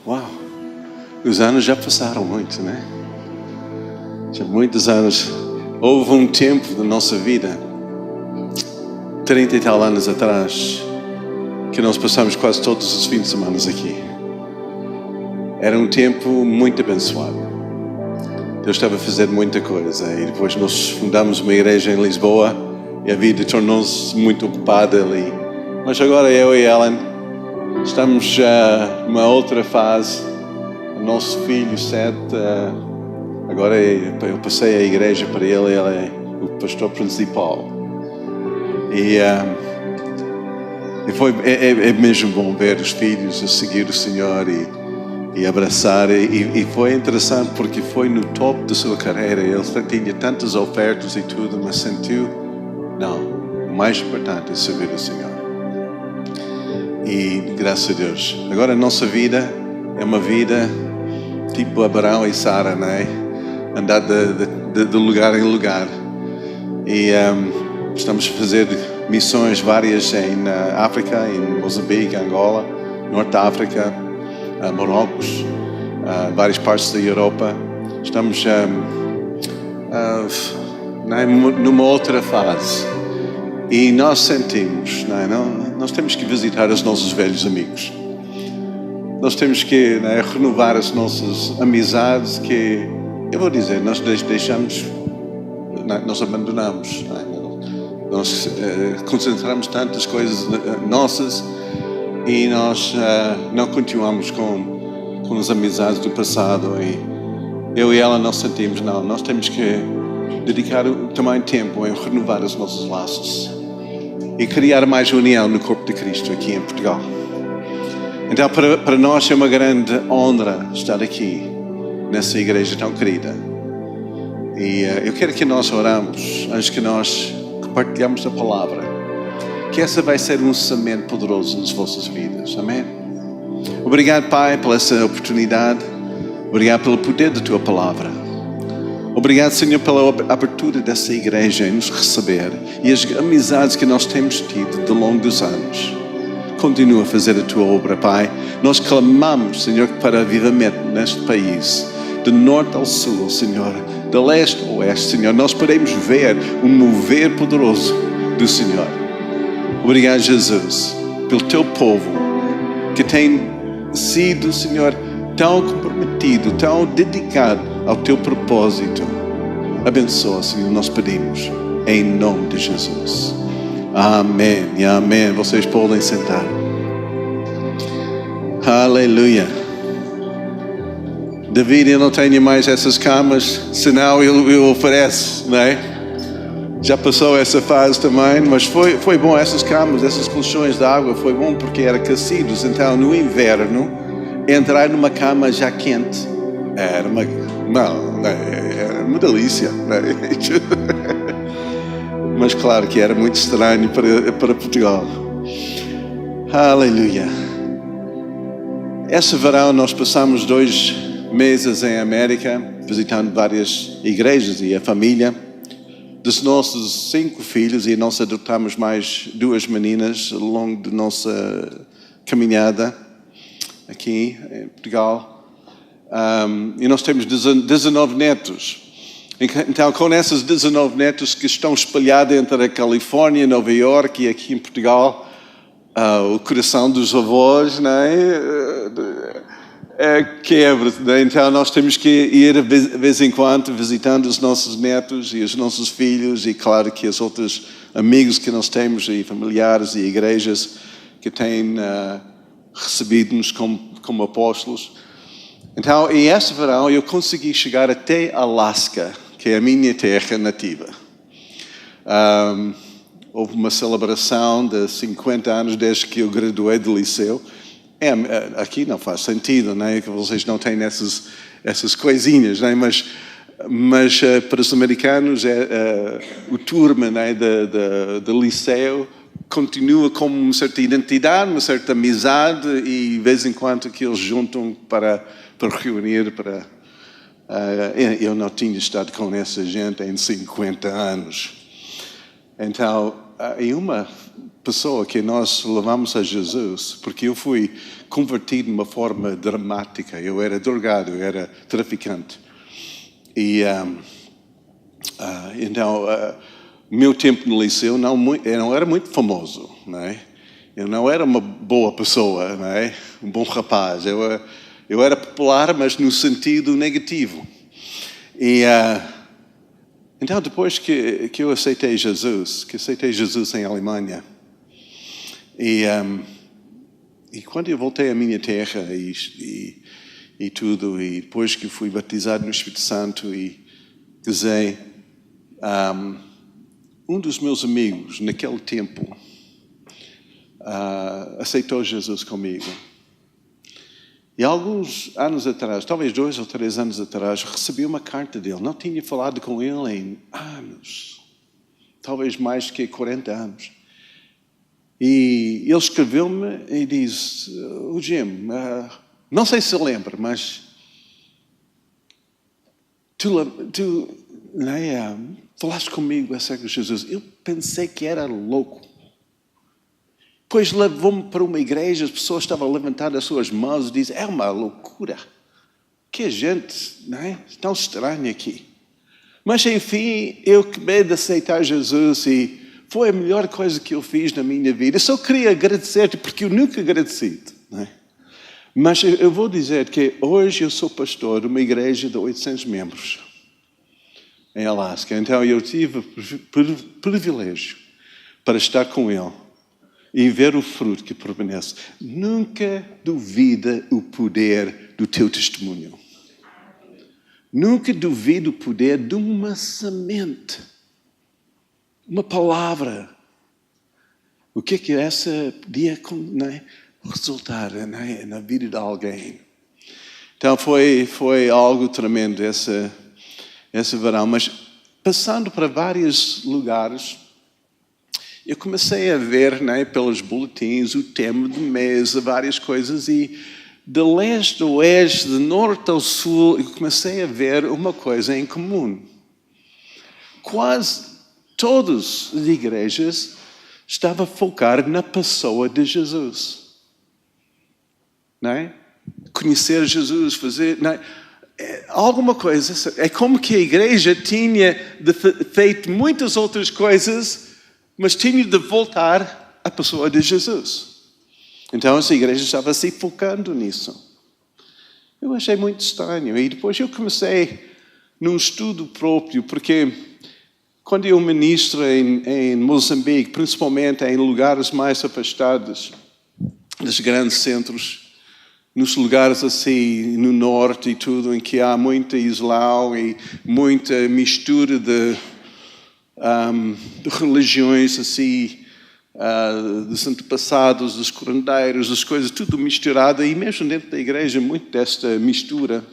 Uau! Os anos já passaram muito, né? Já muitos anos. Houve um tempo da nossa vida, 30 e tal anos atrás, que nós passamos quase todos os fins de semana aqui. Era um tempo muito abençoado. Deus estava a fazer muita coisa. E depois nós fundamos uma igreja em Lisboa e a vida tornou-se muito ocupada ali. Mas agora eu e Ellen estamos já numa outra fase. O nosso filho, Seth, agora eu passei a igreja para ele é o pastor principal. E foi mesmo bom ver os filhos a seguir o Senhor e abraçar. E foi interessante porque foi no topo da sua carreira. Ele tinha tantas ofertas e tudo, mas sentiu, não, o mais importante é servir o Senhor. E graças a Deus. Agora a nossa vida é uma vida tipo Abraão e Sara, né? Andar de lugar em lugar. E estamos a fazer missões várias em África, em Moçambique, Angola, Norte da África, Marrocos, várias partes da Europa. Estamos numa outra fase. E nós sentimos, nós temos que visitar os nossos velhos amigos. Nós temos que renovar as nossas amizades que, eu vou dizer, nós deixamos, nós abandonamos. Nós concentramos tantas coisas nossas e nós não continuamos com as amizades do passado. E eu e ela nós sentimos, nós temos que dedicar também tempo em renovar os nossos laços e criar mais união no corpo de Cristo aqui em Portugal. Então para nós é uma grande honra estar aqui nessa igreja tão querida. E eu quero que nós oramos antes que nós compartilhamos a palavra, que essa vai ser um semente poderoso nas vossas vidas. Amém? Obrigado, Pai, por essa oportunidade. Obrigado pelo poder da Tua palavra. Obrigado, Senhor, pela abertura dessa igreja em nos receber e as amizades que nós temos tido ao longo dos anos. Continua a fazer a Tua obra, Pai. Nós clamamos, Senhor, para avivamento neste país, de norte ao sul, Senhor, de leste ao oeste, Senhor. Nós podemos ver um mover poderoso do Senhor. Obrigado, Jesus, pelo Teu povo que tem sido, Senhor, tão comprometido, tão dedicado ao Teu propósito. Abençoa, Senhor, nós pedimos, em nome de Jesus. Amém e amém. Vocês podem sentar. Aleluia. David, eu não tenho mais essas camas, senão eu ofereço, não é? Já passou essa fase também, mas foi bom essas camas, esses colchões de água, foi bom porque eram aquecidos. Então no inverno, entrar numa cama já quente era uma delícia, não é? Mas claro que era muito estranho para Portugal. Aleluia. Esse verão nós passamos 2 meses em América, visitando várias igrejas e a família. Dos nossos 5 filhos, e nós adotamos mais 2 meninas ao longo da nossa caminhada aqui em Portugal. E nós temos 19 netos. Então, com esses 19 netos que estão espalhados entre a Califórnia, Nova York e aqui em Portugal, o coração dos avós, não é? Quebra, né? Então nós temos que ir de vez em quando visitando os nossos netos e os nossos filhos, e claro que os outros amigos que nós temos e familiares e igrejas que têm recebido-nos como apóstolos. Então, e este verão eu consegui chegar até Alasca, que é a minha terra nativa. Houve uma celebração de 50 anos desde que eu graduei do liceu. Aqui não faz sentido, né? Que vocês não têm essas coisinhas, né? Mas para os americanos o turma, né, do liceu continua com uma certa identidade, uma certa amizade, e de vez em quando que eles juntam para reunir. Eu não tinha estado com essa gente em 50 anos. Então, em uma pessoa que nós levamos a Jesus, porque eu fui convertido de uma forma dramática. Eu era drogado, eu era traficante. E então, meu tempo no liceu eu não era muito famoso, não é? Eu não era uma boa pessoa, não é? Um bom rapaz. Eu era popular, mas no sentido negativo. E então, depois que eu aceitei Jesus em Alemanha, e quando eu voltei à minha terra e tudo, e depois que fui batizado no Espírito Santo e casei, um dos meus amigos, naquele tempo, aceitou Jesus comigo. E alguns anos atrás, talvez 2 ou 3 anos atrás, recebi uma carta dele. Não tinha falado com ele em anos, talvez mais que 40 anos. E ele escreveu-me e disse: Jim, não sei se lembra, mas tu falaste comigo acerca de Jesus. Eu pensei que era louco. Depois levou-me para uma igreja, as pessoas estavam a levantar as suas mãos e dizem: é uma loucura. Que gente, não é? Tão estranho aqui. Mas enfim, eu acabei de aceitar Jesus e foi a melhor coisa que eu fiz na minha vida. Eu só queria agradecer-te, porque eu nunca agradeci-te, não é? Mas eu vou dizer que hoje eu sou pastor de uma igreja de 800 membros em Alasca. Então eu tive o privilégio para estar com ele e ver o fruto que permanece. Nunca duvida o poder do teu testemunho. Nunca duvida o poder de uma semente. Uma palavra. O que é que essa podia resultar na vida de alguém? Então foi algo tremendo esse verão. Mas passando para vários lugares, eu comecei a ver, pelos boletins, o tema de mesa, várias coisas, e de leste a oeste, de norte ao sul, eu comecei a ver uma coisa em comum. Quase todas as igrejas estavam a focar na pessoa de Jesus. Não é? Conhecer Jesus, fazer... alguma coisa. É como que a igreja tinha feito muitas outras coisas, mas tinha de voltar à pessoa de Jesus. Então essa igreja estava se focando nisso. Eu achei muito estranho. E depois eu comecei num estudo próprio, porque quando eu ministro em Moçambique, principalmente em lugares mais afastados dos grandes centros, nos lugares assim no norte e tudo, em que há muita islão e muita mistura de religiões assim, dos antepassados, dos curandeiros, das coisas, tudo misturado, e mesmo dentro da igreja, muito desta mistura.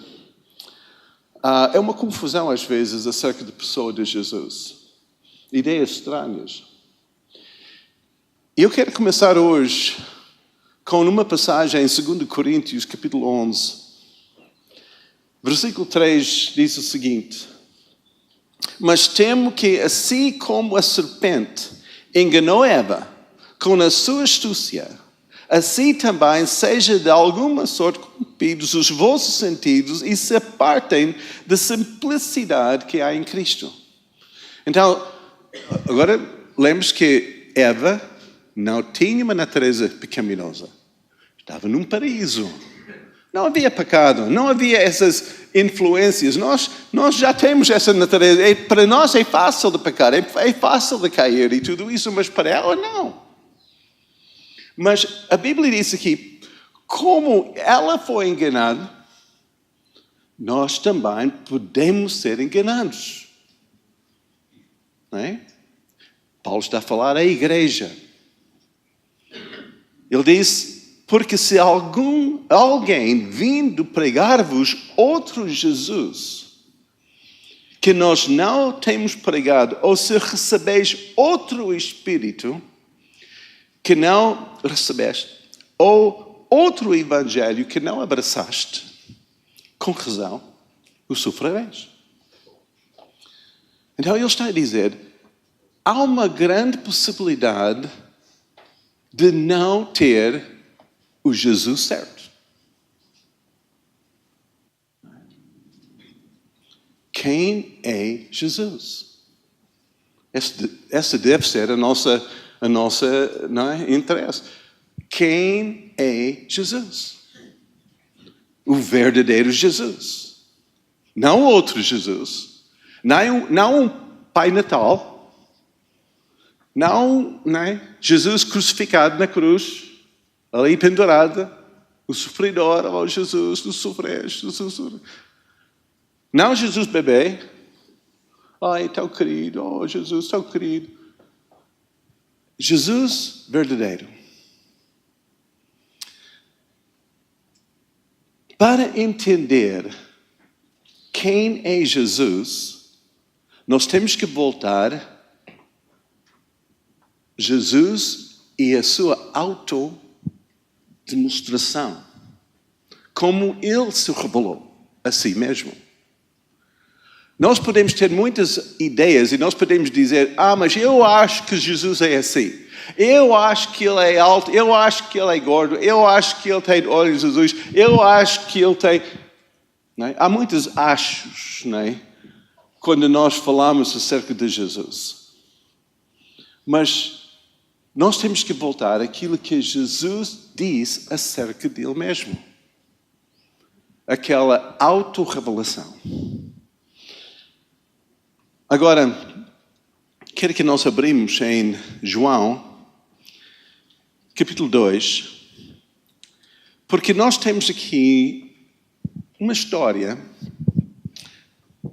É uma confusão às vezes acerca da pessoa de Jesus. Ideias estranhas. Eu quero começar hoje com uma passagem em 2 Coríntios, capítulo 11. Versículo 3 diz o seguinte: mas temo que, assim como a serpente enganou Eva com a sua astúcia, assim também seja de alguma sorte corrompidos os vossos sentidos e se apartem da simplicidade que há em Cristo. Então, agora lembre-se que Eva não tinha uma natureza pecaminosa. Estava num paraíso. Não havia pecado, não havia essas influências. Nós já temos essa natureza. Para nós é fácil de pecar, é fácil de cair e tudo isso, mas para ela não. Mas a Bíblia diz aqui, como ela foi enganada, nós também podemos ser enganados. Não é? Paulo está a falar à igreja. Ele diz: porque se alguém vindo pregar-vos outro Jesus, que nós não temos pregado, ou se recebeis outro Espírito, que não recebeste, ou outro Evangelho que não abraçaste, com razão o sofrereis. Então ele está a dizer, há uma grande possibilidade de não ter o Jesus certo. Quem é Jesus? Essa deve ser a nossa não é, interesse. Quem é Jesus? O verdadeiro Jesus. Não outro Jesus. Não um Pai Natal. Não Jesus crucificado na cruz, ali pendurado, o sofredor, oh Jesus, tu sofreste, tu sofreste. Não Jesus bebê. Ai, tão querido, oh Jesus, tão querido. Jesus verdadeiro. Para entender quem é Jesus, nós temos que voltar Jesus e a sua autodemonstração. Como ele se revelou a si mesmo. Nós podemos ter muitas ideias e nós podemos dizer, mas eu acho que Jesus é assim. Eu acho que ele é alto, eu acho que ele é gordo, eu acho que ele tem olhos azuis, eu acho que ele tem... Não é? Há muitos achos, não é? Quando nós falamos acerca de Jesus. Mas nós temos que voltar àquilo que Jesus diz acerca dele mesmo. Aquela autorrevelação. Agora, quero que nós abrimos em João, capítulo 2, porque nós temos aqui uma história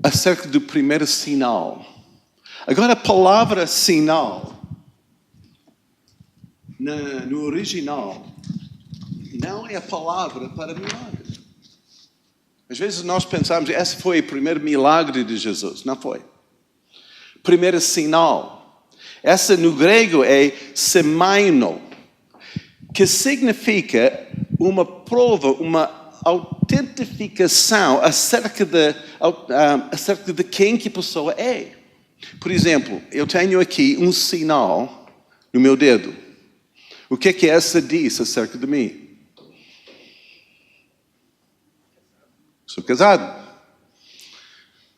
acerca do primeiro sinal. Agora, a palavra sinal, no original, não é a palavra para milagre. Às vezes nós pensamos, esse foi o primeiro milagre de Jesus. Não foi. Primeiro sinal. Essa no grego é semaino, que significa uma prova, uma autentificação acerca de quem que a pessoa é. Por exemplo, eu tenho aqui um sinal no meu dedo. O que é que essa diz acerca de mim? Sou casado.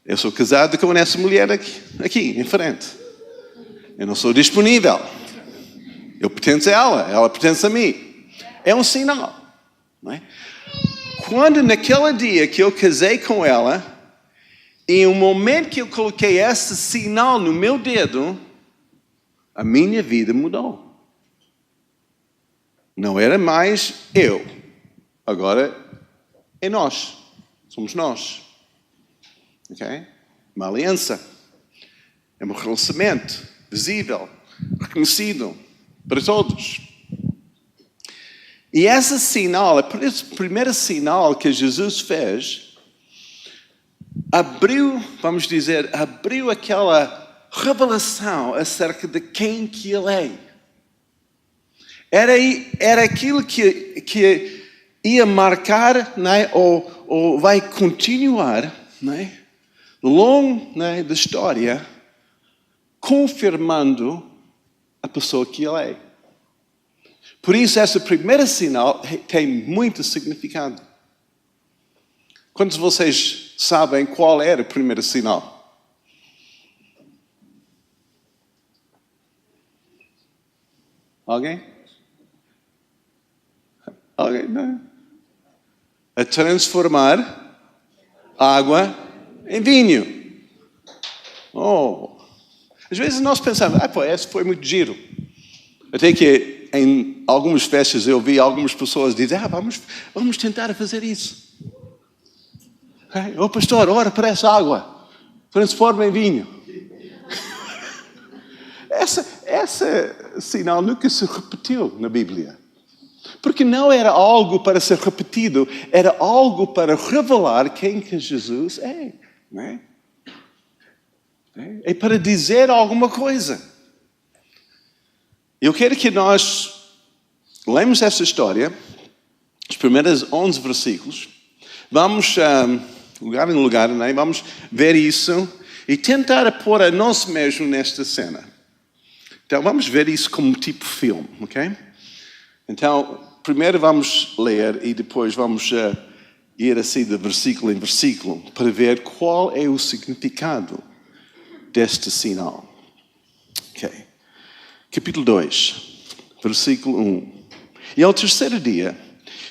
Eu sou casado com essa mulher aqui em frente. Eu não sou disponível. Eu pertenço a ela pertence a mim. É um sinal. Não é? Quando naquele dia que eu casei com ela, em um momento que eu coloquei esse sinal no meu dedo, a minha vida mudou. Não era mais eu. Agora é nós. Somos nós. Okay? Uma aliança. É um relacionamento visível, reconhecido para todos. E esse sinal, o primeiro sinal que Jesus fez, abriu aquela revelação acerca de quem que ele é. Era aquilo que ia marcar, né, ou vai continuar, né, ao longo, né, da história, confirmando a pessoa que ele é. Por isso, esse primeiro sinal tem muito significado. Quantos de vocês sabem qual era o primeiro sinal? Alguém? Alguém? Não. A transformar água em vinho. Oh! Às vezes nós pensamos, esse foi muito giro. Até que em algumas festas eu vi algumas pessoas dizer, vamos tentar fazer isso. Okay? Oh pastor, ora para essa água. Transforma em vinho. Essa sinal nunca se repetiu na Bíblia. Porque não era algo para ser repetido, era algo para revelar quem que Jesus é. Não é? É para dizer alguma coisa. Eu quero que nós lemos essa história, os primeiros 11 versículos. Vamos, lugar em lugar, né? Vamos ver isso e tentar pôr a nós mesmos nesta cena. Então vamos ver isso como tipo filme, ok? Então, primeiro vamos ler e depois vamos ir assim de versículo em versículo para ver qual é o significado deste sinal. Ok. Capítulo 2, versículo 1. E ao terceiro dia,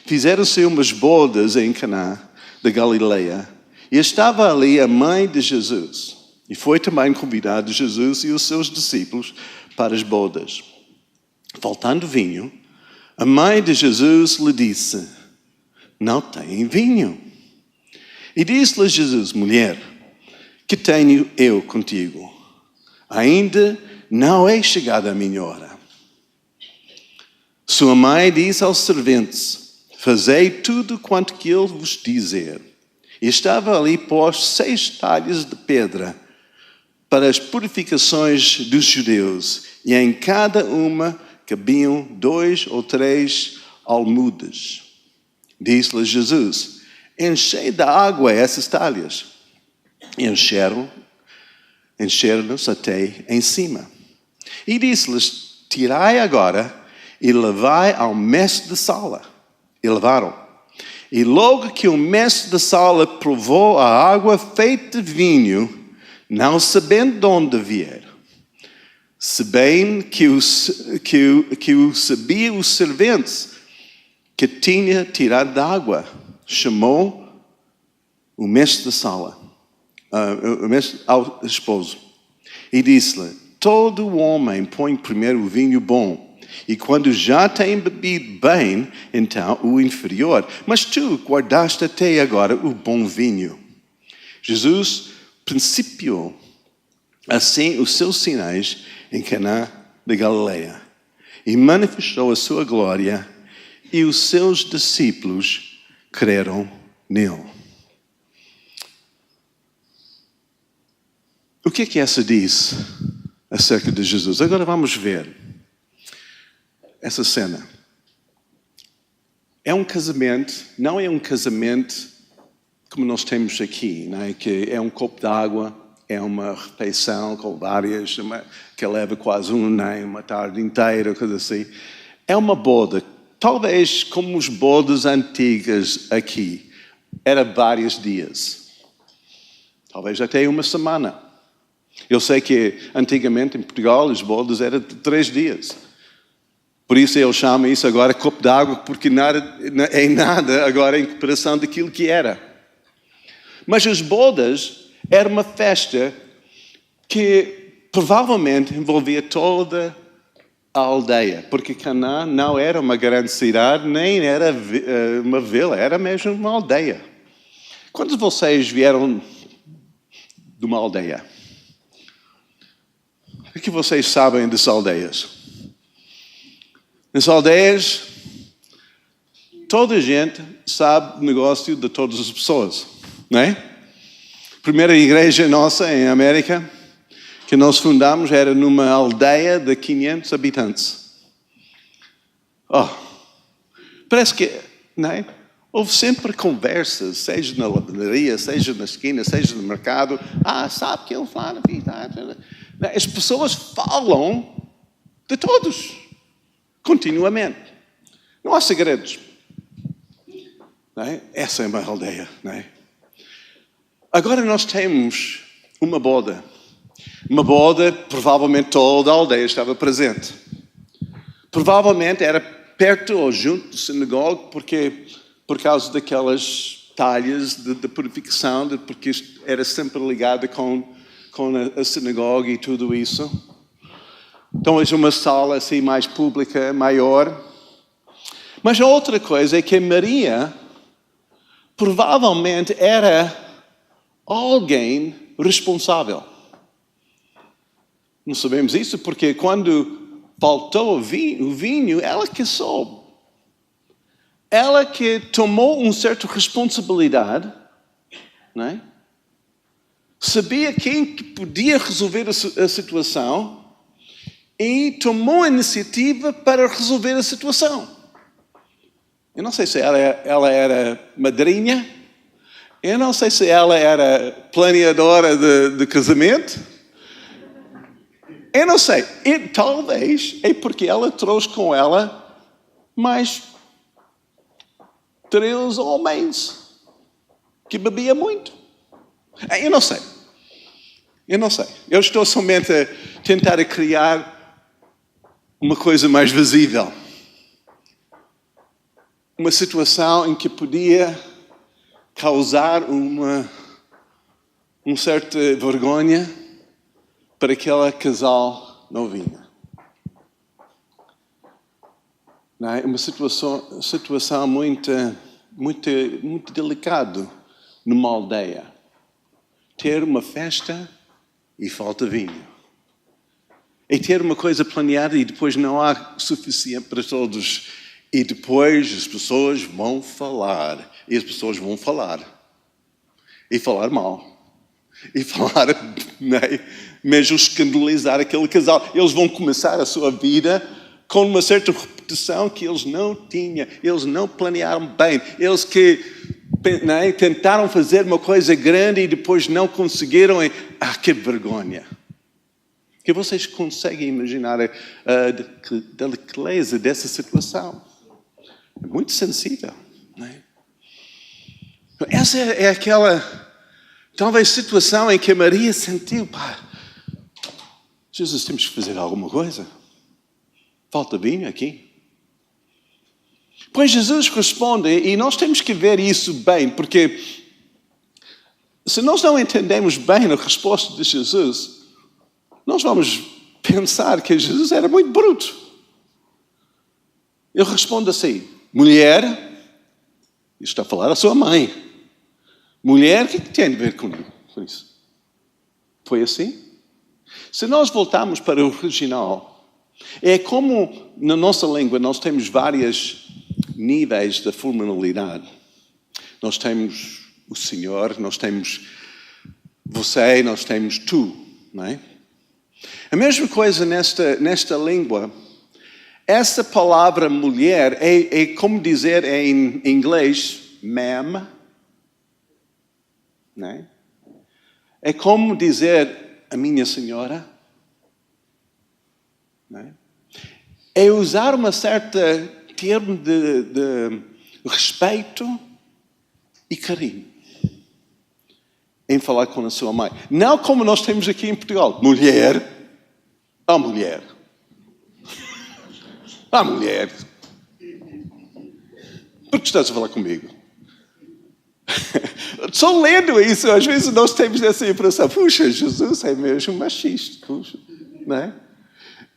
fizeram-se umas bodas em Caná da Galileia, e estava ali a mãe de Jesus. E foi também convidado Jesus e os seus discípulos para as bodas. Faltando vinho, a mãe de Jesus lhe disse: não têm vinho. E disse-lhe Jesus: mulher, que tenho eu contigo? Ainda não é chegada a minha hora. Sua mãe disse aos serventes: fazei tudo quanto que ele vos dizer. E estava ali pós 6 talhas de pedra para as purificações dos judeus, e em cada uma cabiam 2 ou 3 almudes. Disse-lhe Jesus: enchei da água essas talhas. E encheram-nos até em cima. E disse-lhes: tirai agora e levai ao mestre de sala. E levaram. E logo que o mestre da sala provou a água feita de vinho, não sabendo de onde vier, se bem que o sabia os serventes que tinha tirado da água, chamou o mestre da sala, ao esposo, e disse-lhe: todo homem põe primeiro o vinho bom, e quando já tem bebido bem, então o inferior. Mas tu guardaste até agora o bom vinho. Jesus principiou assim os seus sinais em Caná da Galileia e manifestou a sua glória, e os seus discípulos creram nele. O que é que essa diz acerca de Jesus? Agora vamos ver essa cena. É um casamento, não é um casamento como nós temos aqui, não é? Que é um copo de água, é uma refeição com várias, que leva quase uma tarde inteira, coisa assim. É uma boda, talvez como as bodas antigas aqui, era vários dias. Talvez até uma semana. Eu sei que antigamente em Portugal as bodas eram de 3 dias. Por isso eu chamo isso agora copo d'água, porque nada é nada agora em comparação daquilo que era. Mas as bodas era uma festa que provavelmente envolvia toda a aldeia, porque Caná não era uma grande cidade, nem era uma vila, era mesmo uma aldeia. Quantos de vocês vieram de uma aldeia? O que vocês sabem das aldeias? Nas aldeias, toda a gente sabe o negócio de todas as pessoas, não é? A primeira igreja nossa em América, que nós fundamos, era numa aldeia de 500 habitantes. Parece que, não é? Houve sempre conversas, seja na lavanderia, seja na esquina, seja no mercado. Sabe que ele fala? As pessoas falam de todos. Continuamente. Não há segredos. Não é? Essa é uma aldeia. Não é? Agora nós temos uma boda. Uma boda, provavelmente toda a aldeia estava presente. Provavelmente era perto ou junto do sinagoga, por causa daquelas talhas de purificação, porque isto era sempre ligado com a sinagoga e tudo isso. Então, é uma sala assim mais pública, maior. Mas a outra coisa é que Maria provavelmente era alguém responsável. Não sabemos isso porque quando faltou o vinho, ela que soube. Ela que tomou uma certa responsabilidade, não é? Sabia quem que podia resolver a situação e tomou a iniciativa para resolver a situação. Eu não sei se ela era madrinha, eu não sei se ela era planeadora de casamento, eu não sei. E talvez é porque ela trouxe com ela mas 3 homens que bebiam muito. Eu não sei. Eu estou somente a tentar criar uma coisa mais visível. Uma situação em que podia causar uma certa vergonha para aquele casal novinho. Não é? Uma situação muito delicada numa aldeia. Ter uma festa e falta vinho. E ter uma coisa planeada e depois não há suficiente para todos. E depois as pessoas vão falar. E as pessoas vão falar. E falar mal. E falar, mesmo escandalizar aquele casal. Eles vão começar a sua vida com uma certa reputação que eles não tinham. Eles não planearam bem. Eles que tentaram fazer uma coisa grande e depois não conseguiram. Que vergonha. Que vocês conseguem imaginar a delicadeza dessa situação. É muito sensível. Não é? Essa é aquela, talvez, situação em que a Maria sentiu, Jesus, temos que fazer alguma coisa. Falta vinho aqui. Pois Jesus responde, e nós temos que ver isso bem, porque se nós não entendemos bem a resposta de Jesus, nós vamos pensar que Jesus era muito bruto. Ele responde assim, mulher, está a falar a sua mãe. Mulher, o que tem a ver com isso? Foi assim? Se nós voltarmos para o original, é como na nossa língua nós temos vários níveis de formalidade. Nós temos o Senhor, nós temos você, nós temos tu, não é? A mesma coisa nesta língua. Essa palavra mulher é como dizer em inglês, ma'am. Não é? É como dizer a minha senhora. Não é? É usar uma certa termo de respeito e carinho em falar com a sua mãe. Não como nós temos aqui em Portugal. Mulher. A mulher. A mulher. Por que estás a falar comigo? Só lendo isso, às vezes nós temos essa impressão. Puxa, Jesus é mesmo machista. Puxa, não é?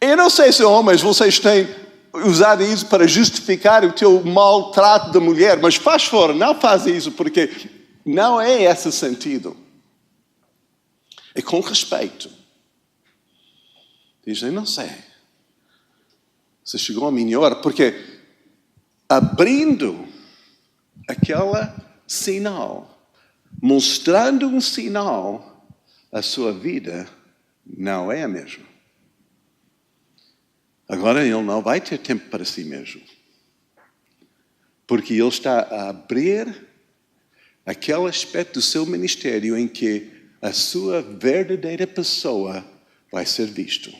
Eu não sei se homens, vocês têm usado isso para justificar o teu maltrato da mulher, mas faz fora, não faz isso, porque não é esse sentido. É com respeito. Dizem, não sei. Você chegou a minha hora, porque abrindo aquela sinal, mostrando um sinal, a sua vida não é a mesma. Agora ele não vai ter tempo para si mesmo. Porque ele está a abrir aquele aspecto do seu ministério em que a sua verdadeira pessoa vai ser visto.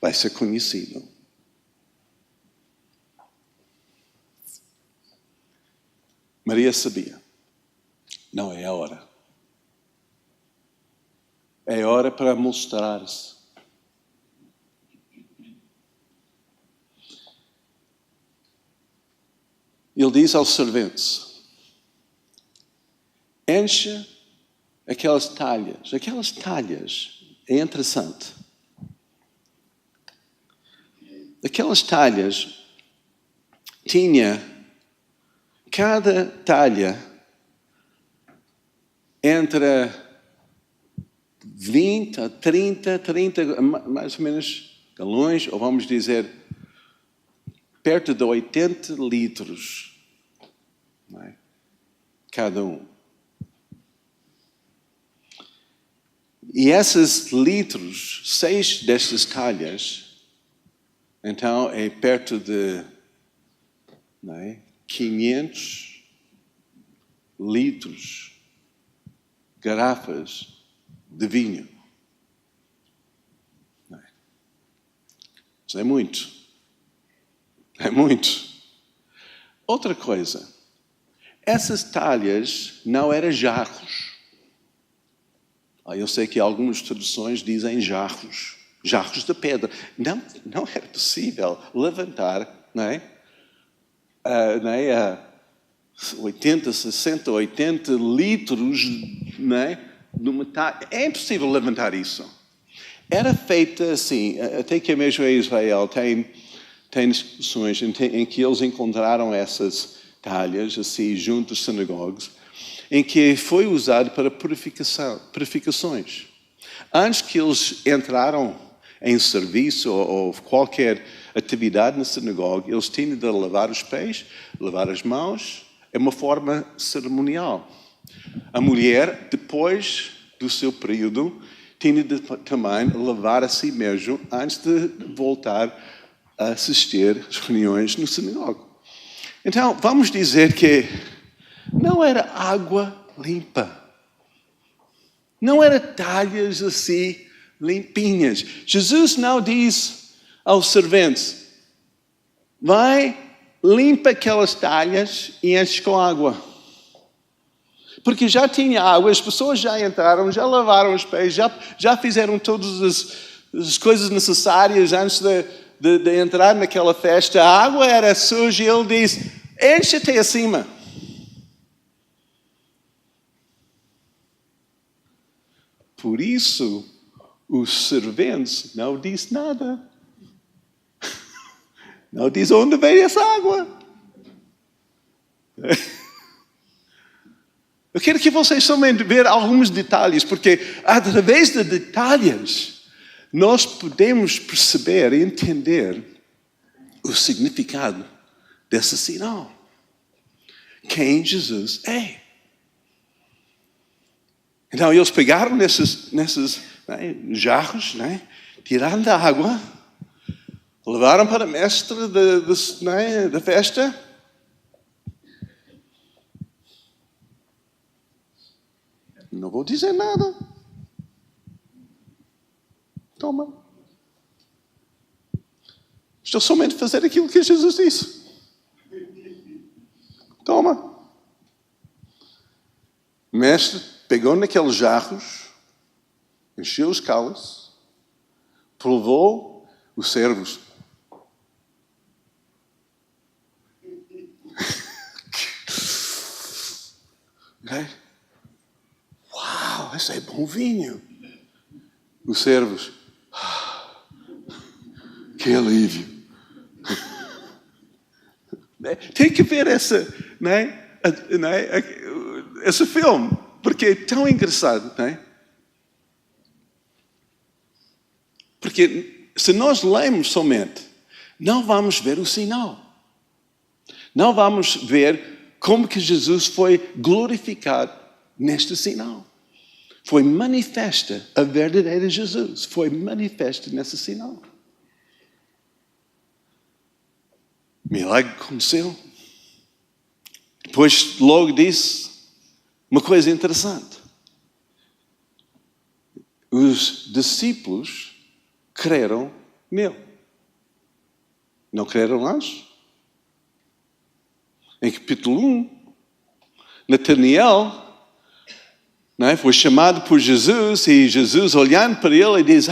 Vai ser conhecido. Maria sabia. Não é a hora. É hora para mostrar-se. Ele diz aos serventes, enche aquelas talhas. Aquelas talhas, é interessante. Aquelas talhas tinha cada talha entre 20 a 30, mais ou menos galões, ou vamos dizer, perto de 80 litros. Não é? Cada um. E esses litros, 6 destas talhas, então é perto de 500 litros, garrafas de vinho. Isso é muito. É muito. Outra coisa, essas talhas não eram jarros. Eu sei que algumas traduções dizem jarros de pedra. Não era possível levantar, não é? 80, 60, 80 litros, não é? É impossível levantar isso. Era feita assim, até que mesmo em Israel tem discussões em que eles encontraram essas talhas assim junto às sinagogas, em que foi usado para purificações. Antes que eles entraram em serviço ou qualquer atividade na sinagoga, eles tinham de lavar os pés, lavar as mãos, é uma forma cerimonial. A mulher, depois do seu período, tinha de também lavar a si mesmo antes de voltar a assistir às reuniões no sinagoga. Então, vamos dizer que não era água limpa. Não era talhas assim limpinhas. Jesus não diz aos serventes, vai, limpa aquelas talhas e enche com água. Porque já tinha água, as pessoas já entraram, já lavaram os pés, já fizeram todas as coisas necessárias antes de entrar naquela festa. A água era suja e ele diz, enche até acima. Por isso, os serventes não dizem nada. Não diz onde vem essa água. Eu quero que vocês somente vejam alguns detalhes, porque através de detalhes nós podemos perceber e entender o significado desse sinal. Quem Jesus é. Então eles pegaram nesses jarros, tiraram da água, levaram para a mestre da festa. Não vou dizer nada. Toma. Estou somente a fazer aquilo que Jesus disse. Toma. O mestre pegou naqueles jarros, encheu os cálices, provou os servos. Uau, esse é bom vinho. Os servos. Que alívio. Tem que ver esse filme, porque é tão engraçado, Porque se nós lemos somente, não vamos ver o sinal. Não vamos ver como que Jesus foi glorificado neste sinal. Foi manifesta a verdadeira Jesus. Foi manifesta nesse sinal. Milagre aconteceu. Depois logo disse uma coisa interessante. Os discípulos creram nele. Não creram antes? Em capítulo 1, Natanael foi chamado por Jesus e Jesus olhando para ele e diz,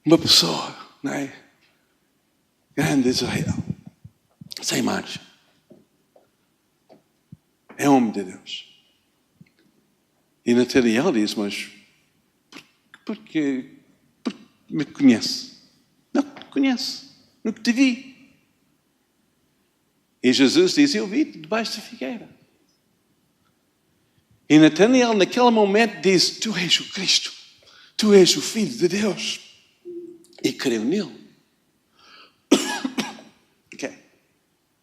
uma pessoa, grande de Israel, sem margem. É homem de Deus. E Natanael diz, mas porque me conhece? Não te conhece, nunca te vi. E Jesus diz, eu vi-te debaixo da figueira. E Natanael naquele momento diz, tu és o Cristo, tu és o Filho de Deus. E creu nele. Ok.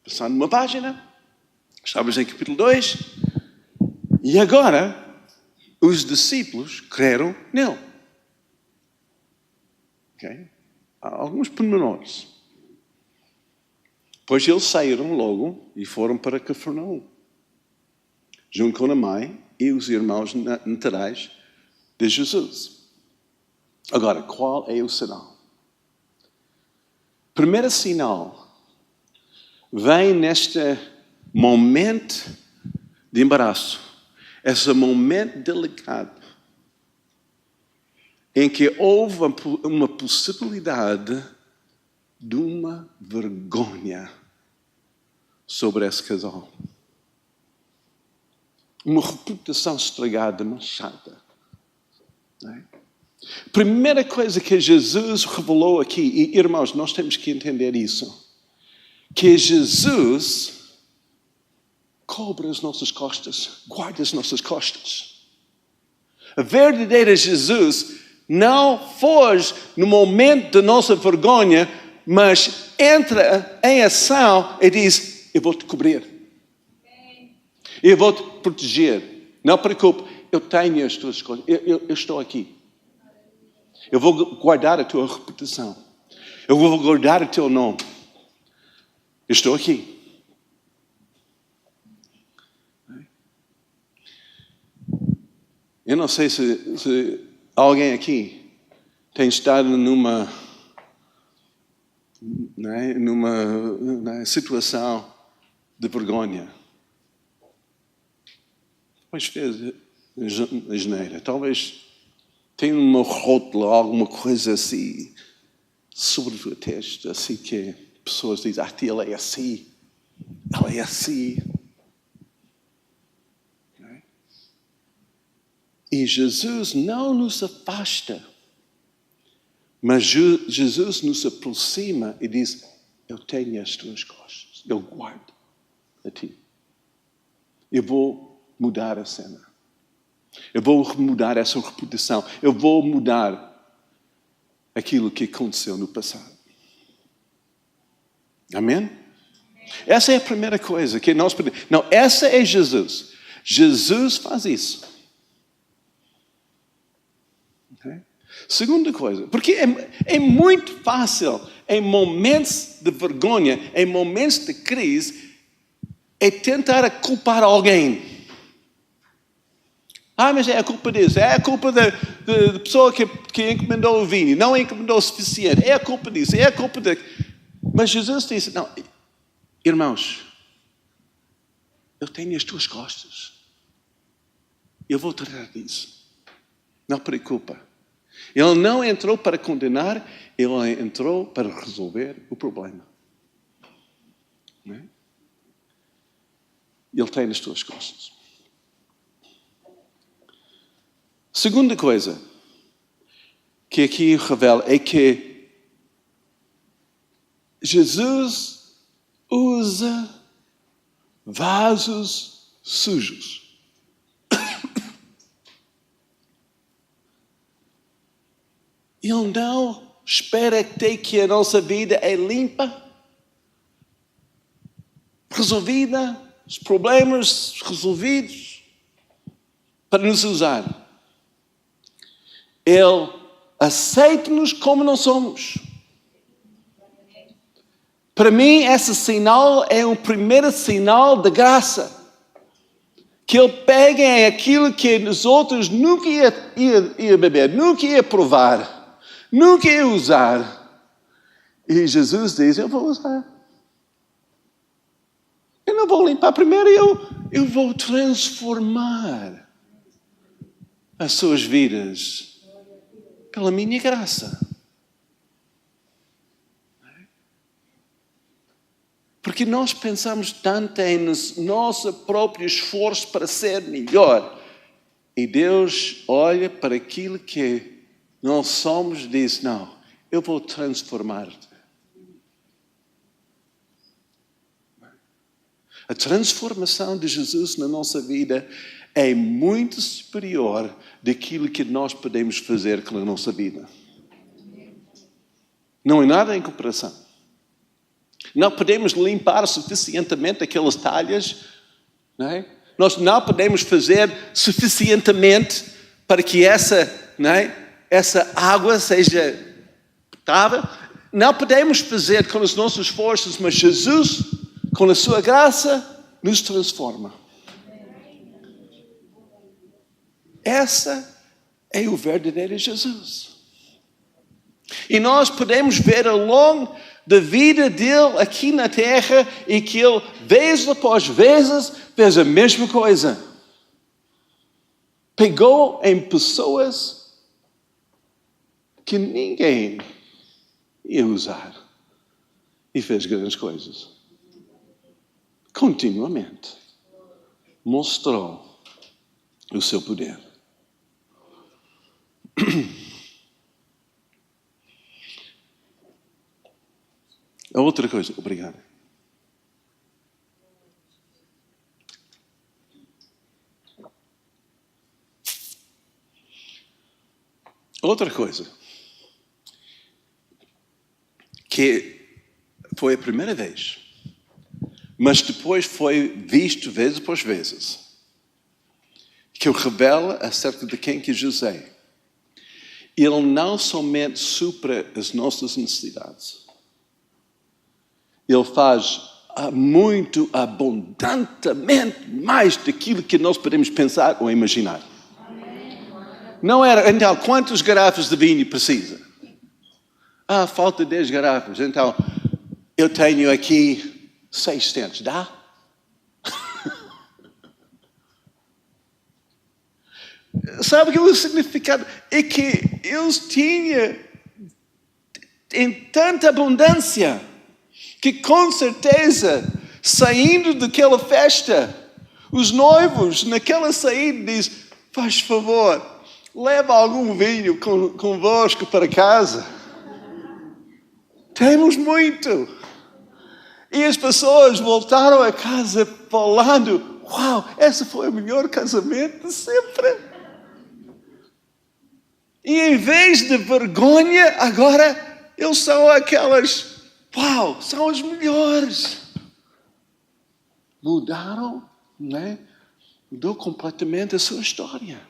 Passando uma página. Estamos em capítulo 2. E agora, os discípulos creram nele. Ok. Há alguns pormenores. Pois eles saíram logo e foram para Cafarnaum. Junto com a mãe e os irmãos naturais de Jesus. Agora, qual é o sinal? primeiro sinal vem neste momento de embaraço, esse momento delicado, em que houve uma possibilidade de uma vergonha sobre esse casal. Uma reputação estragada, manchada. Não é? Primeira coisa que Jesus revelou aqui, e irmãos, nós temos que entender isso, que Jesus cobre as nossas costas, guarda as nossas costas. A verdadeira Jesus não foge no momento da nossa vergonha, mas entra em ação e diz, eu vou-te cobrir. Eu vou-te proteger. Não preocupe, eu tenho as tuas coisas. Eu estou aqui. Eu vou guardar a tua reputação. Eu vou guardar o teu nome. Eu estou aqui. Eu não sei se alguém aqui tem estado numa situação de vergonha. Talvez fez a geneira. Talvez tenha uma rótula, alguma coisa assim, sobre a tua testa, assim que pessoas dizem, ela é assim, ela é assim. Okay? E Jesus não nos afasta, mas Jesus nos aproxima e diz, eu tenho as tuas costas, eu guardo a ti. Eu vou mudar a cena. Eu vou mudar essa reputação. Eu vou mudar aquilo que aconteceu no passado. Amém? Essa é a primeira coisa que nós podemos... Não, essa é Jesus. Jesus faz isso. Okay? Segunda coisa, porque é muito fácil, em momentos de vergonha, em momentos de crise, é tentar culpar alguém. Mas é a culpa disso, é a culpa da pessoa que encomendou o vinho, não encomendou o suficiente, é a culpa disso, é a culpa da... Mas Jesus disse, não, irmãos, eu tenho as tuas costas, eu vou tratar disso, não preocupa. Ele não entrou para condenar, ele entrou para resolver o problema. Não é? Ele tem as tuas costas. Segunda coisa que aqui revela é que Jesus usa vasos sujos. Ele não espera até que a nossa vida é limpa, resolvida, os problemas resolvidos, para nos usar. Ele aceita-nos como não somos. Para mim, esse sinal é um primeiro sinal de graça. Que ele pega em aquilo que os outros nunca ia beber, nunca ia provar, nunca ia usar. E Jesus diz, eu vou usar. Eu não vou limpar primeiro, eu vou transformar as suas vidas pela minha graça. Porque nós pensamos tanto em nosso próprio esforço para ser melhor. E Deus olha para aquilo que nós somos e diz, não, eu vou transformar-te. A transformação de Jesus na nossa vida é muito superior daquilo que nós podemos fazer com a nossa vida. Não é nada em comparação. Não podemos limpar suficientemente aquelas talhas, não é? Nós não podemos fazer suficientemente para que essa água seja potável. Não podemos fazer com os nossos esforços, mas Jesus, com a sua graça, nos transforma. Essa é o verdadeiro Jesus. E nós podemos ver ao longo da vida dele aqui na terra e que ele, vez após vezes, fez a mesma coisa. Pegou em pessoas que ninguém ia usar e fez grandes coisas. Continuamente mostrou o seu poder. A outra coisa, obrigado. Outra coisa, que foi a primeira vez, mas depois foi visto vezes após vezes, que ele revela acerca de quem que Jesus é. Ele não somente supra as nossas necessidades, ele faz muito abundantemente mais daquilo que nós podemos pensar ou imaginar. Não era, então, quantas garrafas de vinho precisa? Falta 10 garrafas. Então, eu tenho aqui 600, dá? Sabe que o significado é que eles tinham em tanta abundância que com certeza, saindo daquela festa, os noivos naquela saída dizem, faz favor, leva algum vinho convosco para casa. Temos muito. E as pessoas voltaram a casa falando, uau, esse foi o melhor casamento de sempre. E em vez de vergonha, agora eles são aquelas, uau, são os melhores. Mudaram, né? Mudou completamente a sua história.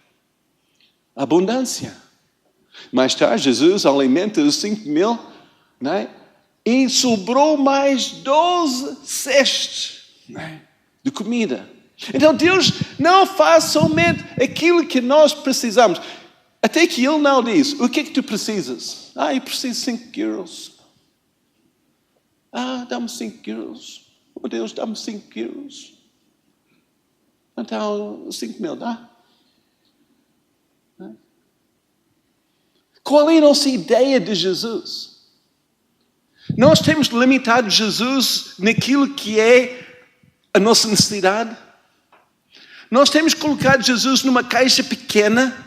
Abundância. Mais tarde, Jesus alimenta os 5.000, né? E sobrou mais 12 cestos, né? De comida. Então Deus não faz somente aquilo que nós precisamos. Até que Ele não diz, o que é que tu precisas? Eu preciso de 5 euros. Dá-me 5 euros. Oh Deus, dá-me 5 euros. Então, 5.000 dá? Qual é a nossa ideia de Jesus? Nós temos limitado Jesus naquilo que é a nossa necessidade. Nós temos colocado Jesus numa caixa pequena.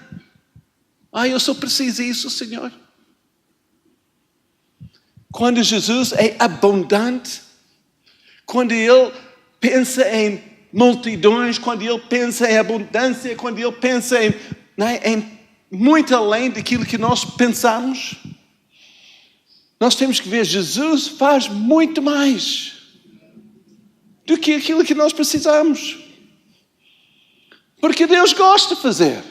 Eu só preciso disso, Senhor. Quando Jesus é abundante, quando Ele pensa em multidões, quando Ele pensa em abundância, quando Ele pensa em muito além daquilo que nós pensamos, nós temos que ver, Jesus faz muito mais do que aquilo que nós precisamos. Porque Deus gosta de fazer.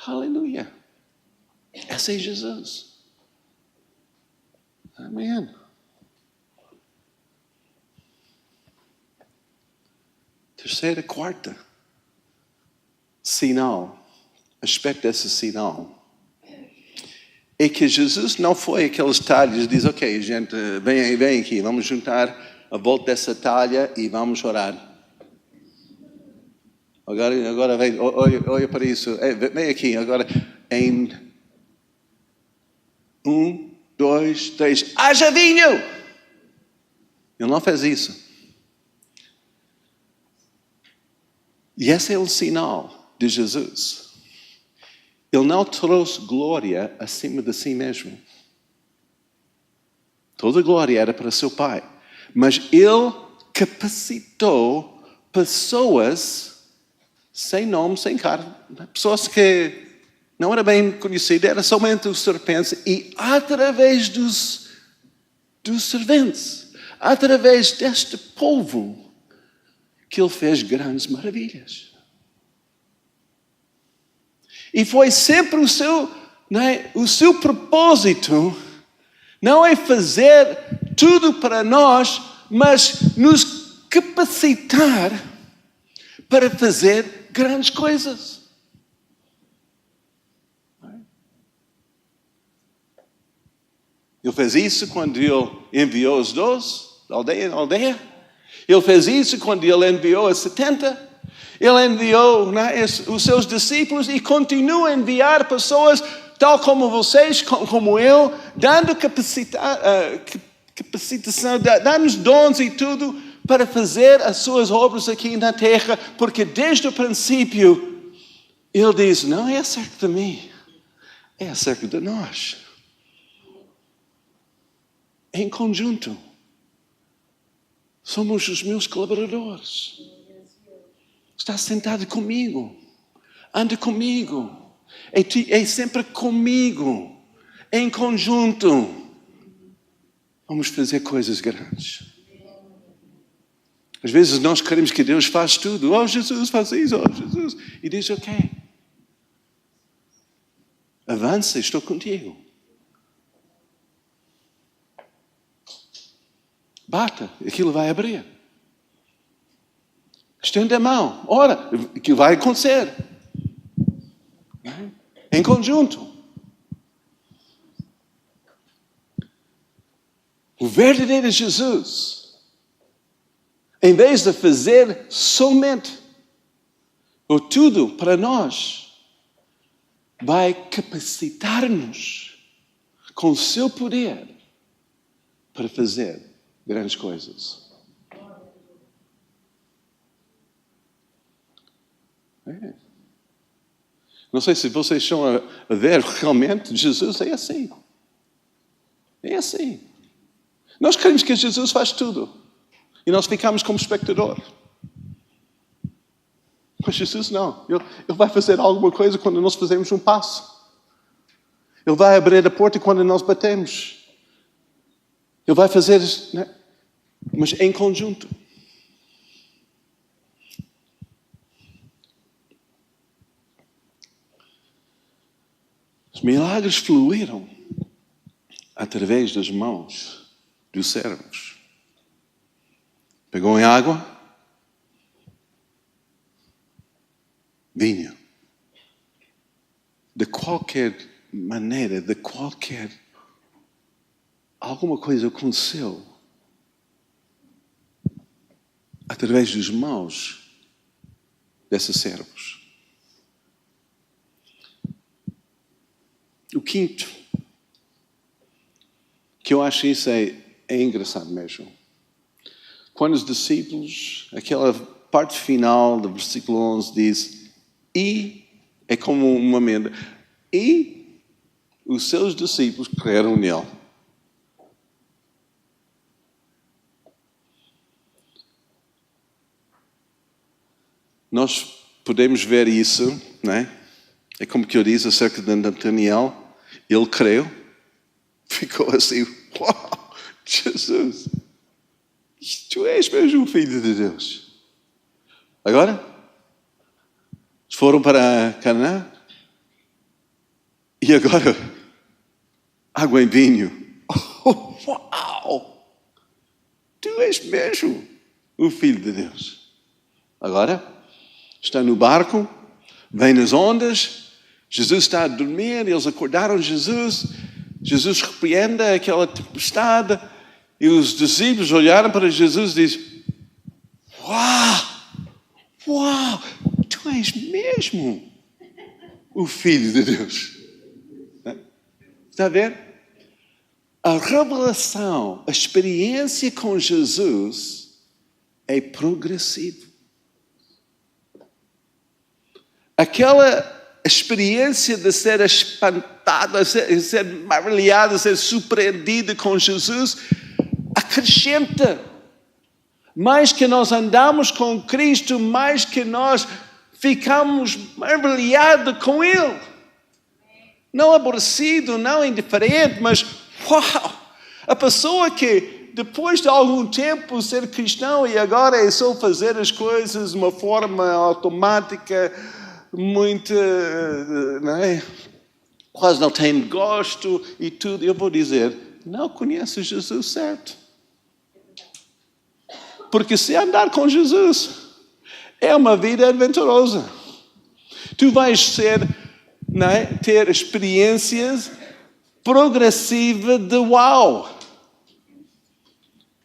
Aleluia. Esse é Jesus. Amém. Terceira, quarta. Sinal. Aspecto desse sinal. É que Jesus não foi aqueles talhos, diz, ok, gente, vem aqui, vamos juntar a volta dessa talha e vamos orar. Agora vem, olha para isso, vem aqui, agora em 1, 2, 3, haja vinho! Ele não fez isso. E esse é o sinal de Jesus. Ele não trouxe glória acima de si mesmo. Toda a glória era para seu Pai. Mas Ele capacitou pessoas sem nome, sem cara. Pessoas que não era bem conhecidas, era somente os serpentes. E através dos serventes, através deste povo, que Ele fez grandes maravilhas. E foi sempre o seu propósito, não é fazer tudo para nós, mas nos capacitar para fazer grandes coisas. Ele fez isso quando Ele enviou os 12, de aldeia em aldeia. Ele fez isso quando Ele enviou os 70. Ele enviou os seus discípulos e continua a enviar pessoas tal como vocês, como eu, dando capacitação, dando-nos dons e tudo para fazer as suas obras aqui na terra, porque desde o princípio Ele diz, não é acerca de mim, é acerca de nós. Em conjunto, somos os meus colaboradores. Está sentado comigo, anda comigo, é sempre comigo, em conjunto. Vamos fazer coisas grandes. Às vezes nós queremos que Deus faça tudo. Oh, Jesus faz isso, oh, Jesus. E diz, ok. Avança, estou contigo. Bata, aquilo vai abrir. Estende a mão. Ora, aquilo vai acontecer. Em conjunto. O verdadeiro Jesus, em vez de fazer somente ou tudo para nós, vai capacitar-nos com o seu poder para fazer grandes coisas. Não sei se vocês estão a ver realmente, Jesus é assim. É assim. Nós queremos que Jesus faz tudo. E nós ficamos como espectador. Mas Jesus não. Ele vai fazer alguma coisa quando nós fazemos um passo. Ele vai abrir a porta quando nós batemos. Ele vai fazer, né? Mas em conjunto. Os milagres fluíram através das mãos dos servos. Pegou em água, vinho. De qualquer maneira, alguma coisa aconteceu através das mãos desses servos. O quinto, que eu acho isso é engraçado mesmo. Quando os discípulos, aquela parte final do versículo 11 diz, e, é como uma emenda, e os seus discípulos creram nele. Nós podemos ver isso, não é? É como que eu disse acerca de Natanael, ele creu, ficou assim, uau, Jesus, tu és mesmo o Filho de Deus. Agora, foram para Canaã, e agora, água em vinho. Oh, uau, tu és mesmo o Filho de Deus. Agora, está no barco, vem nas ondas, Jesus está a dormir, eles acordaram Jesus repreende aquela tempestade e os discípulos olharam para Jesus e dizem, uau, tu és mesmo o Filho de Deus. Está a ver? A revelação, a experiência com Jesus é progressiva. Aquela experiência de ser espantado, de ser maravilhado, de ser surpreendido com Jesus, acrescenta. Mais que nós andamos com Cristo, mais que nós ficamos maravilhados com Ele. Não aborrecido, não indiferente, mas uau! A pessoa que depois de algum tempo ser cristão e agora é só fazer as coisas de uma forma automática, muito, não é? Quase não tem gosto e tudo. Eu vou dizer, não conhece Jesus certo. Porque se andar com Jesus é uma vida aventurosa. Tu vais ser, não é? Ter experiências progressiva de uau.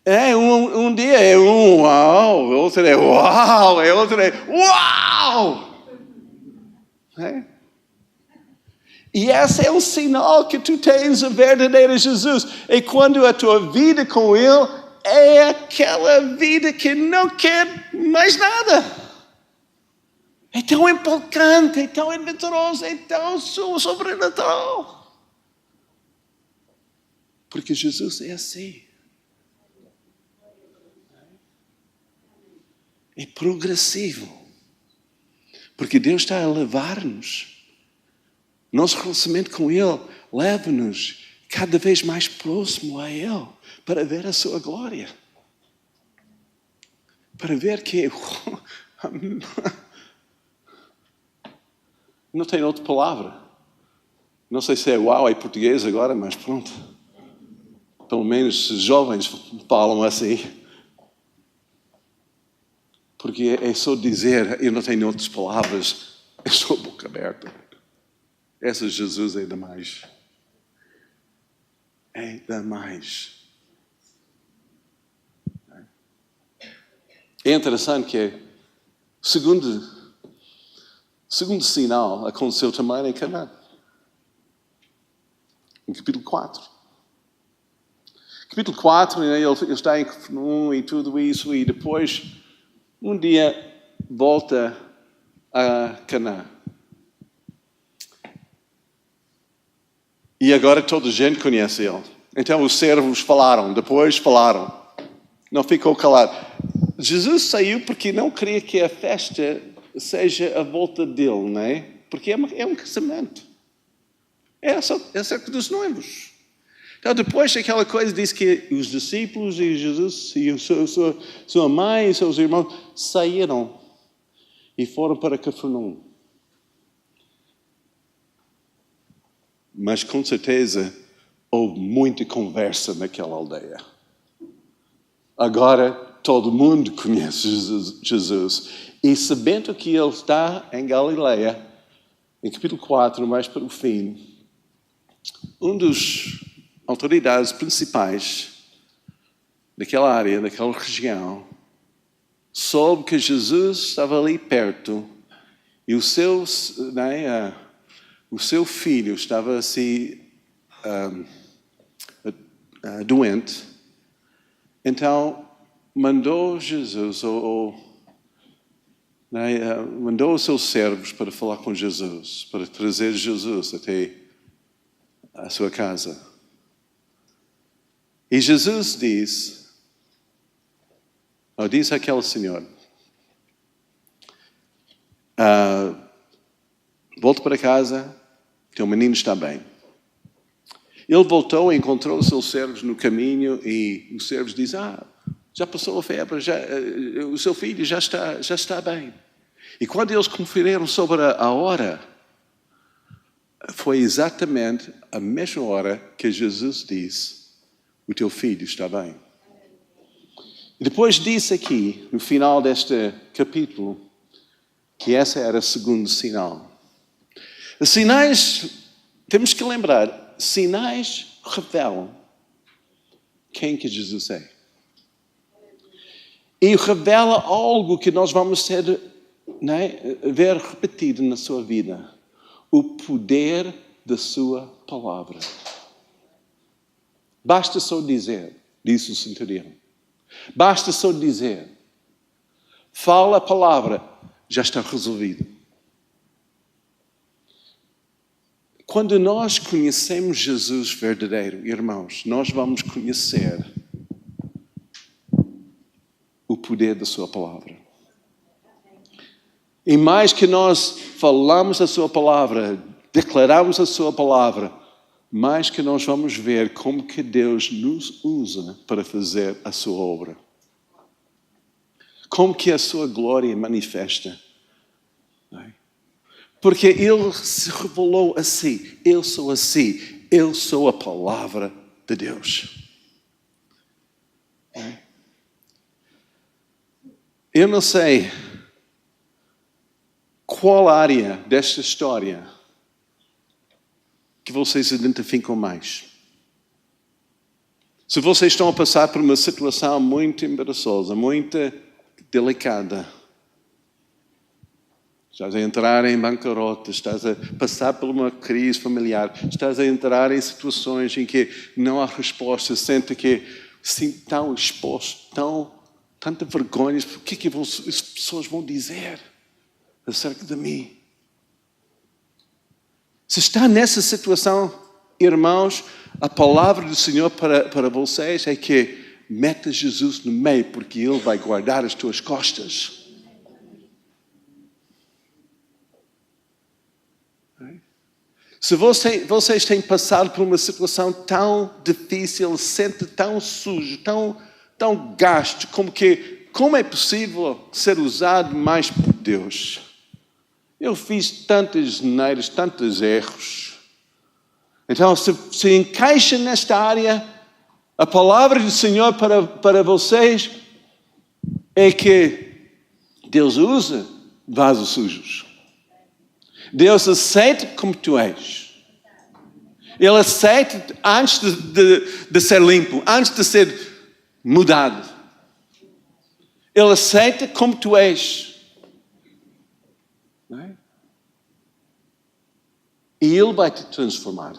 Um dia é um uau, outro é uau, outro é uau. E esse é um sinal que tu tens o verdadeiro Jesus. E quando a tua vida com Ele é aquela vida que não quer mais nada. É tão empolgante, é tão aventuroso, é tão sobrenatural. Porque Jesus é assim. É progressivo. Porque Deus está a levar-nos. Nosso relacionamento com Ele leva-nos cada vez mais próximo a Ele para ver a sua glória. Para ver que... Não tem outra palavra. Não sei se é uau em português agora, mas pronto. Pelo menos os jovens falam assim. Porque é só dizer, eu não tenho outras palavras, é só boca aberta. Esse Jesus é demais. É demais. É interessante que o segundo sinal aconteceu também em Canaã. Em capítulo 4. Capítulo 4, ele está em Cafarnaum e tudo isso, e depois, um dia, volta a Canaã. E agora toda a gente conhece ele. Então os servos falaram, depois falaram. Não ficou calado. Jesus saiu porque não queria que a festa seja a volta dele, não é? Porque é um casamento. É acerca dos noivos. Então depois aquela coisa diz que os discípulos e Jesus e sua mãe e seus irmãos saíram e foram para Cafarnaum. Mas com certeza houve muita conversa naquela aldeia. Agora todo mundo conhece Jesus. E sabendo que ele está em Galileia, em capítulo 4, mais para o fim, um dos autoridades principais daquela área, daquela região, soube que Jesus estava ali perto e o seu filho estava assim doente. Então mandou Jesus, mandou os seus servos para falar com Jesus, para trazer Jesus até a sua casa. E Jesus disse àquele senhor, volte para casa, teu menino está bem. Ele voltou e encontrou os seus servos no caminho e os servos dizem, já passou a febre, o seu filho já está bem. E quando eles conferiram sobre a hora, foi exatamente a mesma hora que Jesus disse, o teu filho está bem. E depois disse aqui, no final deste capítulo, que esse era o segundo sinal. Os sinais, temos que lembrar, sinais revelam quem que Jesus é. E revela algo que nós vamos ver repetido na sua vida. O poder da sua palavra. Basta só dizer, disse o centurião. Basta só dizer. Fala a palavra, já está resolvido. Quando nós conhecemos Jesus verdadeiro, irmãos, nós vamos conhecer o poder da sua palavra. E mais que nós falamos a sua palavra, declaramos a sua palavra, mais que nós vamos ver como que Deus nos usa para fazer a sua obra. Como que a sua glória manifesta. Porque Ele se revelou assim. Eu sou assim. Eu sou a palavra de Deus. Eu não sei qual área desta história que vocês se identificam mais. Se vocês estão a passar por uma situação muito embaraçosa, muito delicada, estás a entrar em bancarrota, estás a passar por uma crise familiar, estás a entrar em situações em que não há resposta, sente que assim, tão exposto, tanta vergonha, o que é que as pessoas vão dizer acerca de mim? Se está nessa situação, irmãos, a palavra do Senhor para vocês é que meta Jesus no meio, porque Ele vai guardar as tuas costas. Se vocês têm passado por uma situação tão difícil, se sente tão sujo, tão gasto, como é possível ser usado mais por Deus? Eu fiz tantas asneiras, tantos erros. Então, se encaixa nesta área, a palavra do Senhor para vocês é que Deus usa vasos sujos. Deus aceita como tu és. Ele aceita antes de ser limpo, antes de ser mudado. Ele aceita como tu és. Não é? E Ele vai te transformar.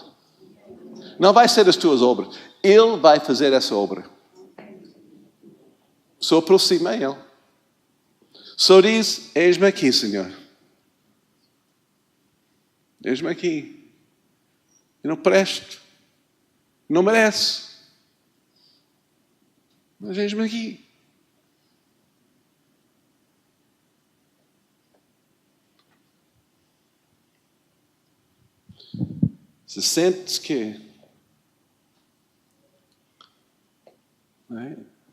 Não vai ser as tuas obras. Ele vai fazer essa obra. Só aproxima Ele. Só diz, eis-me aqui, Senhor. Eis-me aqui. Eu não presto. Não merece. Mas eis-me aqui. Se sentes que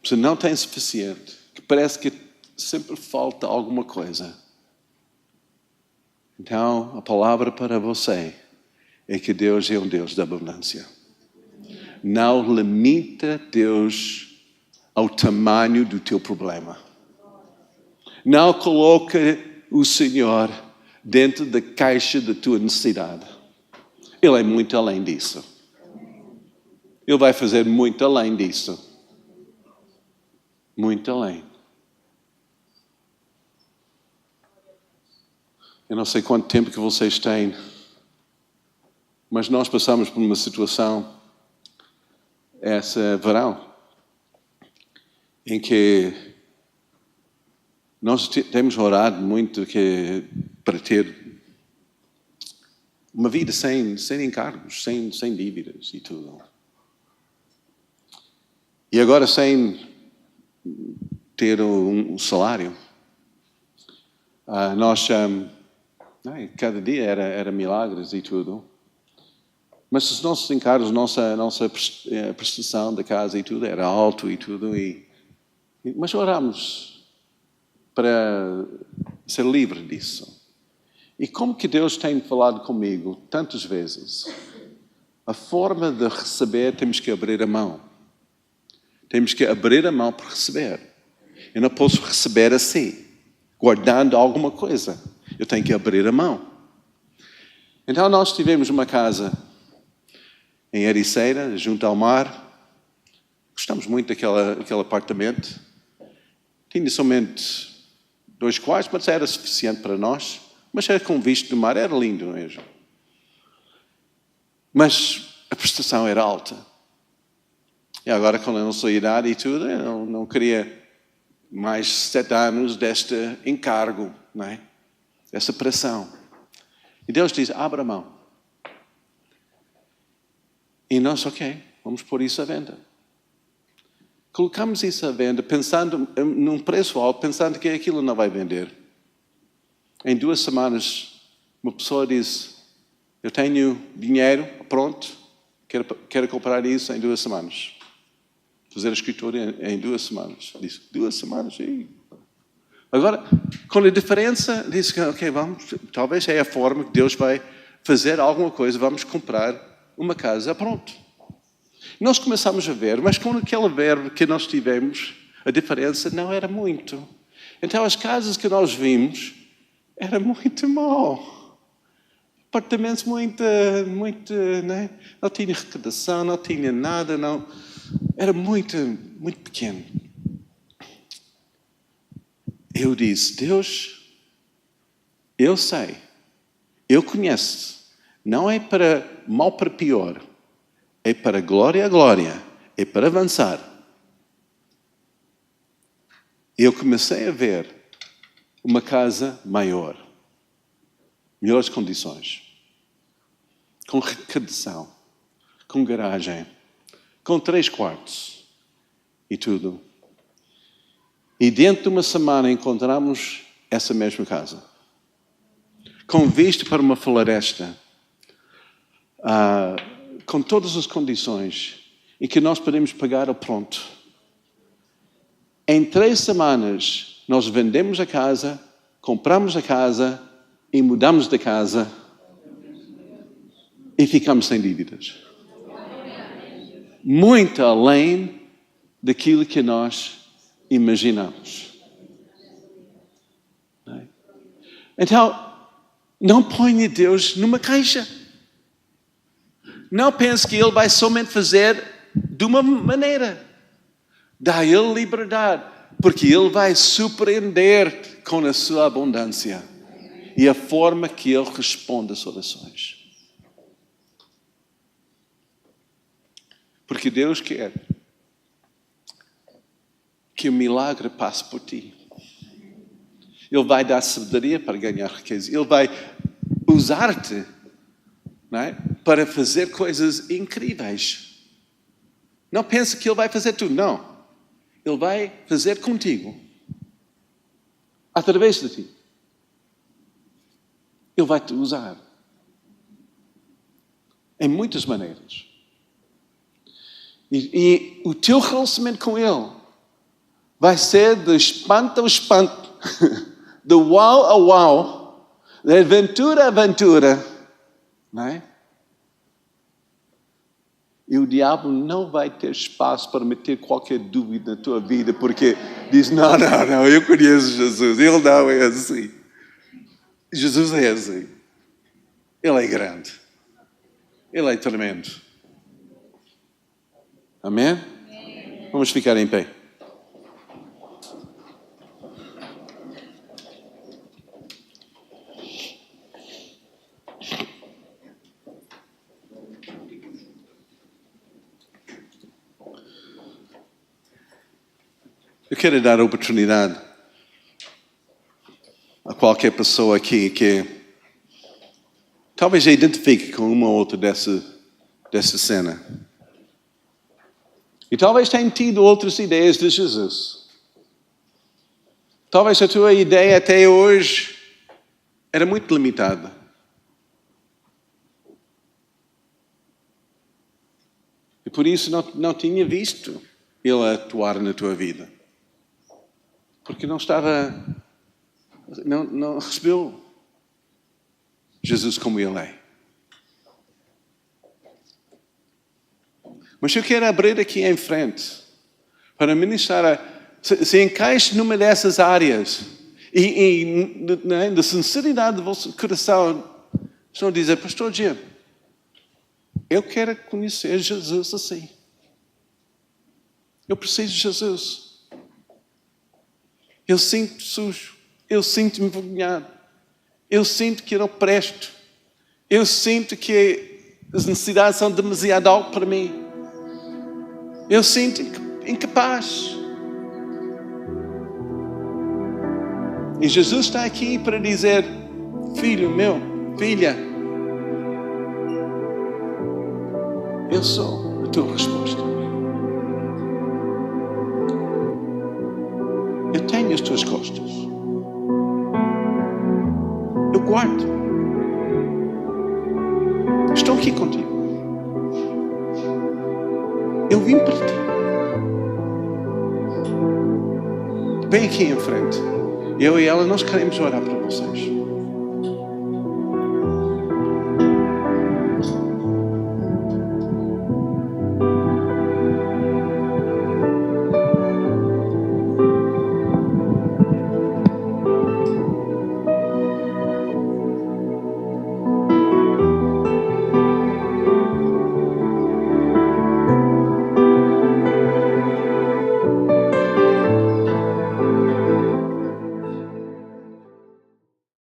você não tem suficiente, que parece que sempre falta alguma coisa, então a palavra para você é que Deus é um Deus da abundância. Não limita Deus ao tamanho do teu problema. Não coloca o Senhor dentro da caixa da tua necessidade. Ele é muito além disso. Ele vai fazer muito além disso. Muito além. Eu não sei quanto tempo que vocês têm, mas nós passamos por uma situação, esse verão, em que nós temos orado muito para ter uma vida sem encargos, sem dívidas e tudo. E agora sem ter um salário. Cada dia era milagres e tudo. Mas os nossos encargos, nossa prestação da casa e tudo era alto e tudo. Mas oramos para ser livre disso. E como que Deus tem falado comigo tantas vezes? A forma de receber, temos que abrir a mão. Temos que abrir a mão para receber. Eu não posso receber assim, guardando alguma coisa. Eu tenho que abrir a mão. Então nós tivemos uma casa em Ericeira, junto ao mar. Gostamos muito daquele apartamento. Tinha somente 2 quartos, mas era suficiente para nós. Mas era com vista do mar, era lindo mesmo. Mas a prestação era alta. E agora, com a nossa idade e tudo, eu não queria mais 7 anos deste encargo, não é? Dessa pressão. E Deus diz, abra a mão. E nós, ok, vamos pôr isso à venda. Colocamos isso à venda, pensando num preço alto, pensando que aquilo não vai vender. Em 2 semanas, uma pessoa disse, eu tenho dinheiro, pronto, quero comprar isso em 2 semanas. Fazer a escritura em 2 semanas. Disse, 2 semanas? Sim. Agora, com a diferença, disse que, ok, talvez é a forma que Deus vai fazer alguma coisa, vamos comprar uma casa, pronto. Nós começamos a ver, mas com aquele verbo que nós tivemos, a diferença não era muito. Então, as casas que nós vimos, era muito mal. apartamentos muito, né? Não tinha arrecadação, não tinha nada, não. Era muito pequeno. Eu disse, Deus, eu sei, eu conheço. Não é para mal para pior, é para glória a glória, é para avançar. Eu comecei a ver uma casa maior, melhores condições, com arrecadação, com garagem, com 3 quartos e tudo. E dentro de uma semana encontramos essa mesma casa, com vista para uma floresta, com todas as condições em que nós podemos pagar ao pronto. Em 3 semanas, nós vendemos a casa, compramos a casa e mudamos de casa e ficamos sem dívidas. Muito além daquilo que nós imaginamos. Então, não ponha Deus numa caixa. Não pense que Ele vai somente fazer de uma maneira. Dá a Ele liberdade, porque Ele vai surpreender com a sua abundância e a forma que Ele responde às orações. Porque Deus quer que o milagre passe por ti. Ele vai dar sabedoria para ganhar riqueza. Ele vai usar-te, não é? Para fazer coisas incríveis. Não pense que Ele vai fazer tudo, não. Ele vai fazer contigo, através de ti. Ele vai te usar em muitas maneiras. E o teu relacionamento com Ele vai ser de espanto a espanto, de uau a uau, de aventura a aventura, não é? E o diabo não vai ter espaço para meter qualquer dúvida na tua vida, porque diz, não, eu conheço Jesus, Ele não é assim. Jesus é assim. Ele é grande. Ele é tremendo. Amém? Vamos ficar em pé. Eu quero dar a oportunidade a qualquer pessoa aqui que talvez já identifique com uma ou outra dessa cena. E talvez tenha tido outras ideias de Jesus. Talvez a tua ideia até hoje era muito limitada. E por isso não tinha visto Ele atuar na tua vida. Porque não recebeu Jesus como Ele é. Mas eu quero abrir aqui em frente para ministrar, se encaixe numa dessas áreas e da sinceridade do vosso coração, estão a dizer, Pastor Jim, eu quero conhecer Jesus assim. Eu preciso de Jesus. Eu sinto sujo. Eu sinto-me envergonhado. Eu sinto que eu não presto. Eu sinto que as necessidades são demasiado altas para mim. Eu sinto incapaz. E Jesus está aqui para dizer, filho meu, filha, eu sou a tua resposta. Eu tenho as tuas costas. Eu guardo. Estou aqui contigo. Eu vim para ti. Vem aqui em frente. Eu e ela, nós queremos orar para vocês.